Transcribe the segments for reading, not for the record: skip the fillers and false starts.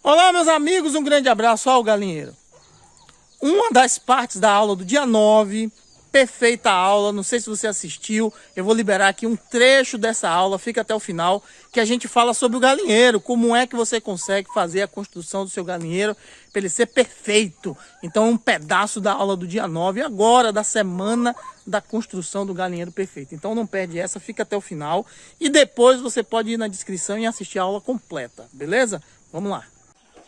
Olá, meus amigos, um grande abraço ao galinheiro. Uma das partes da aula do dia 9, perfeita aula, não sei se você assistiu, eu vou liberar aqui um trecho dessa aula, fica até o final, que a gente fala sobre o galinheiro, como é que você consegue fazer a construção do seu galinheiro para ele ser perfeito. Então, um pedaço da aula do dia 9, agora da semana da construção do galinheiro perfeito. Então, não perde essa, fica até o final e depois você pode ir na descrição e assistir a aula completa, beleza? Vamos lá.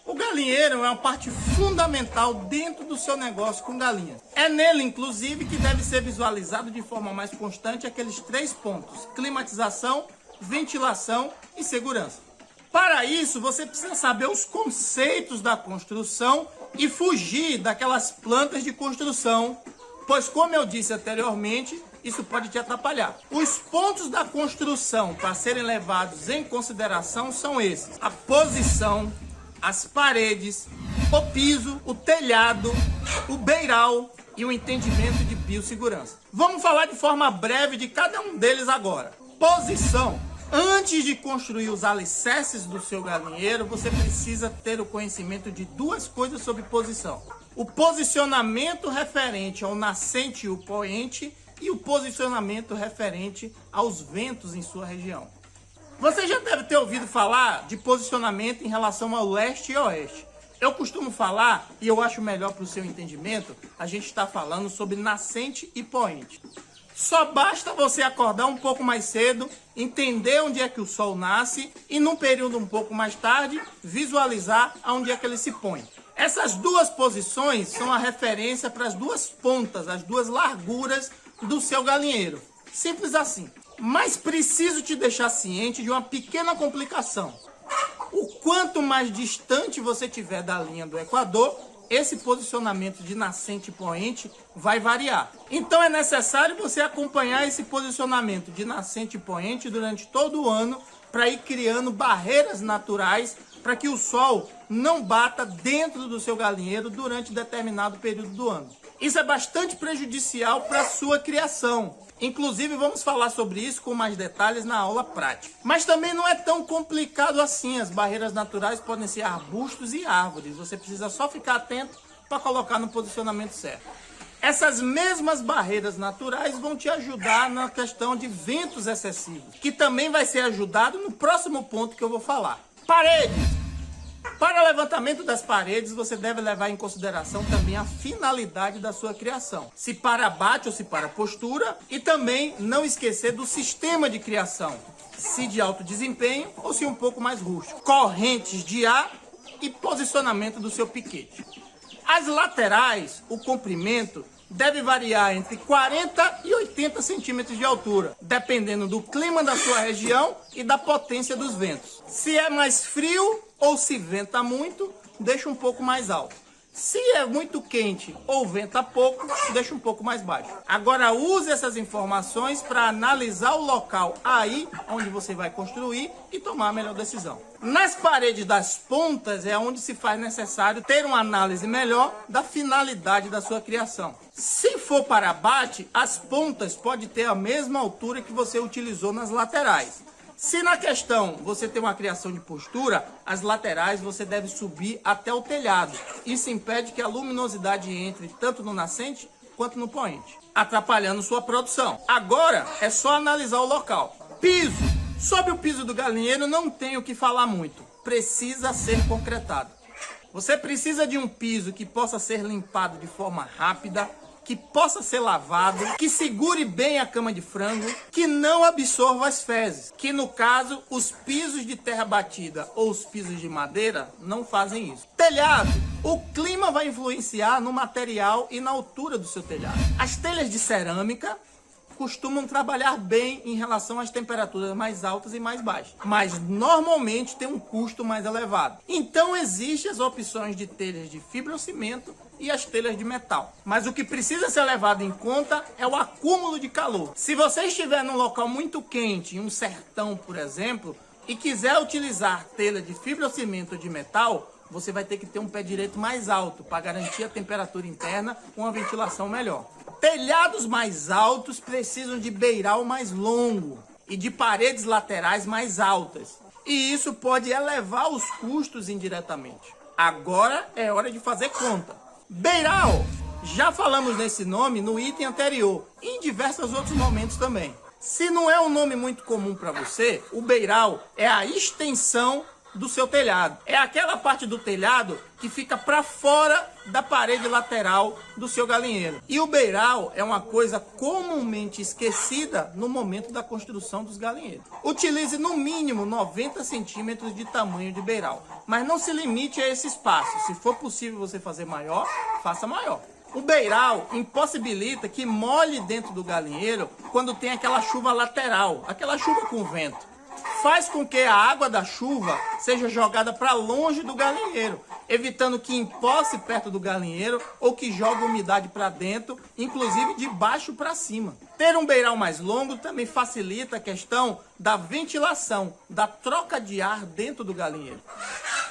O galinheiro é uma parte fundamental dentro do seu negócio com galinhas. É nele, inclusive, que deve ser visualizado de forma mais constante aqueles 3 pontos: climatização, ventilação e segurança. Para isso, você precisa saber os conceitos da construção e fugir daquelas plantas de construção, pois, como eu disse anteriormente, isso pode te atrapalhar. Os pontos da construção para serem levados em consideração são esses: a posição, as paredes, o piso, o telhado, o beiral e o entendimento de biossegurança. Vamos falar de forma breve de cada um deles agora. Posição. Antes de construir os alicerces do seu galinheiro, você precisa ter o conhecimento de 2 coisas sobre posição: o posicionamento referente ao nascente e o poente e o posicionamento referente aos ventos em sua região. Você já deve ter ouvido falar de posicionamento em relação ao leste e oeste. Eu costumo falar, e eu acho melhor para o seu entendimento, a gente está falando sobre nascente e poente. Só basta você acordar um pouco mais cedo, entender onde é que o sol nasce e, num período um pouco mais tarde, visualizar aonde é que ele se põe. Essas 2 posições são a referência para as 2 pontas, as 2 larguras do seu galinheiro. Simples assim. Mas preciso te deixar ciente de uma pequena complicação. O quanto mais distante você estiver da linha do Equador, esse posicionamento de nascente e poente vai variar. Então é necessário você acompanhar esse posicionamento de nascente e poente durante todo o ano para ir criando barreiras naturais para que o sol não bata dentro do seu galinheiro durante determinado período do ano. Isso é bastante prejudicial para a sua criação. Inclusive, vamos falar sobre isso com mais detalhes na aula prática. Mas também não é tão complicado assim. As barreiras naturais podem ser arbustos e árvores. Você precisa só ficar atento para colocar no posicionamento certo. Essas mesmas barreiras naturais vão te ajudar na questão de ventos excessivos, que também vai ser ajudado no próximo ponto que eu vou falar. Paredes. Para o levantamento das paredes, você deve levar em consideração também a finalidade da sua criação. Se para abate ou se para postura. E também não esquecer do sistema de criação. Se de alto desempenho ou se um pouco mais rústico. Correntes de ar e posicionamento do seu piquete. As laterais, o comprimento, deve variar entre 40 e 80 centímetros de altura, dependendo do clima da sua região e da potência dos ventos. Se é mais frio ou se venta muito, deixa um pouco mais alto. Se é muito quente ou venta pouco, deixa um pouco mais baixo. Agora use essas informações para analisar o local aí onde você vai construir e tomar a melhor decisão. Nas paredes das pontas é onde se faz necessário ter uma análise melhor da finalidade da sua criação. Se for para abate, as pontas podem ter a mesma altura que você utilizou nas laterais. Se na questão você tem uma criação de postura, as laterais você deve subir até o telhado. Isso impede que a luminosidade entre tanto no nascente quanto no poente, atrapalhando sua produção. Agora é só analisar o local. Piso. Sobre o piso do galinheiro não tenho o que falar muito. Precisa ser concretado. Você precisa de um piso que possa ser limpado de forma rápida, que possa ser lavado, que segure bem a cama de frango, que não absorva as fezes, que no caso os pisos de terra batida ou os pisos de madeira não fazem isso. Telhado. O clima vai influenciar no material e na altura do seu telhado. As telhas de cerâmica costumam trabalhar bem em relação às temperaturas mais altas e mais baixas, mas normalmente tem um custo mais elevado. Então existem as opções de telhas de fibrocimento e as telhas de metal. Mas o que precisa ser levado em conta é o acúmulo de calor. Se você estiver num local muito quente, em um sertão, por exemplo, e quiser utilizar telha de fibrocimento ou de metal, você vai ter que ter um pé direito mais alto para garantir a temperatura interna com uma ventilação melhor. Telhados mais altos precisam de beiral mais longo e de paredes laterais mais altas. E isso pode elevar os custos indiretamente. Agora é hora de fazer conta. Beiral, já falamos nesse nome no item anterior e em diversos outros momentos também. Se não é um nome muito comum para você, o beiral é a extensão do seu telhado. É aquela parte do telhado que fica para fora da parede lateral do seu galinheiro. E o beiral é uma coisa comumente esquecida no momento da construção dos galinheiros. Utilize no mínimo 90 centímetros de tamanho de beiral, mas não se limite a esse espaço. Se for possível você fazer maior, faça maior. O beiral impossibilita que molhe dentro do galinheiro quando tem aquela chuva lateral, aquela chuva com vento. Faz com que a água da chuva seja jogada para longe do galinheiro, evitando que empoce perto do galinheiro ou que jogue umidade para dentro, inclusive de baixo para cima. Ter um beiral mais longo também facilita a questão da ventilação, da troca de ar dentro do galinheiro.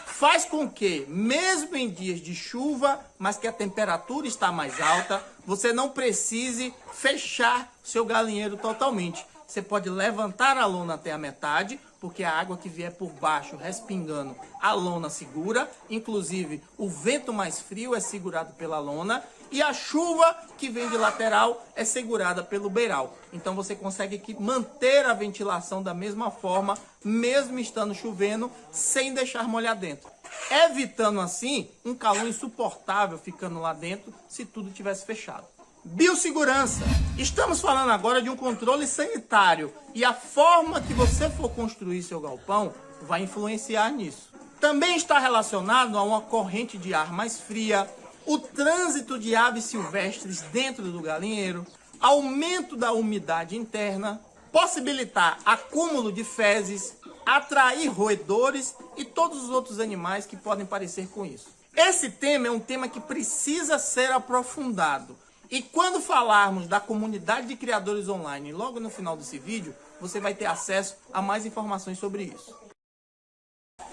Faz com que, mesmo em dias de chuva, mas que a temperatura está mais alta, você não precise fechar seu galinheiro totalmente. Você pode levantar a lona até a metade, porque a água que vier por baixo, respingando, a lona segura. Inclusive, o vento mais frio é segurado pela lona e a chuva que vem de lateral é segurada pelo beiral. Então, você consegue manter a ventilação da mesma forma, mesmo estando chovendo, sem deixar molhar dentro. Evitando, assim, um calor insuportável ficando lá dentro se tudo tivesse fechado. Biossegurança. Estamos falando agora de um controle sanitário e a forma que você for construir seu galpão vai influenciar nisso. Também está relacionado a uma corrente de ar mais fria, o trânsito de aves silvestres dentro do galinheiro, aumento da umidade interna, possibilitar acúmulo de fezes, atrair roedores e todos os outros animais que podem parecer com isso. Esse tema é um tema que precisa ser aprofundado. E quando falarmos da comunidade de criadores online, logo no final desse vídeo, você vai ter acesso a mais informações sobre isso.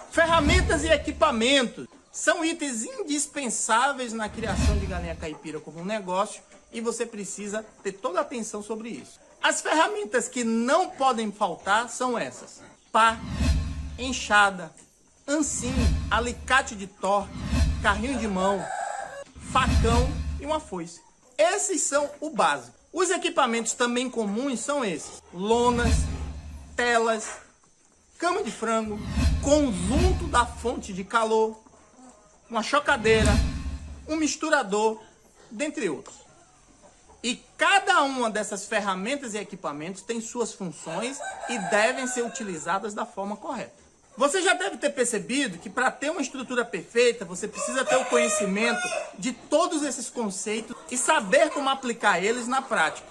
Ferramentas e equipamentos são itens indispensáveis na criação de galinha caipira como um negócio e você precisa ter toda a atenção sobre isso. As ferramentas que não podem faltar são essas: pá, enxada, ancinho, alicate de torque, carrinho de mão, facão e uma foice. Esses são o básico. Os equipamentos também comuns são esses: lonas, telas, cama de frango, conjunto da fonte de calor, uma chocadeira, um misturador, dentre outros. E cada uma dessas ferramentas e equipamentos tem suas funções e devem ser utilizadas da forma correta. Você já deve ter percebido que para ter uma estrutura perfeita, você precisa ter o conhecimento de todos esses conceitos e saber como aplicar eles na prática.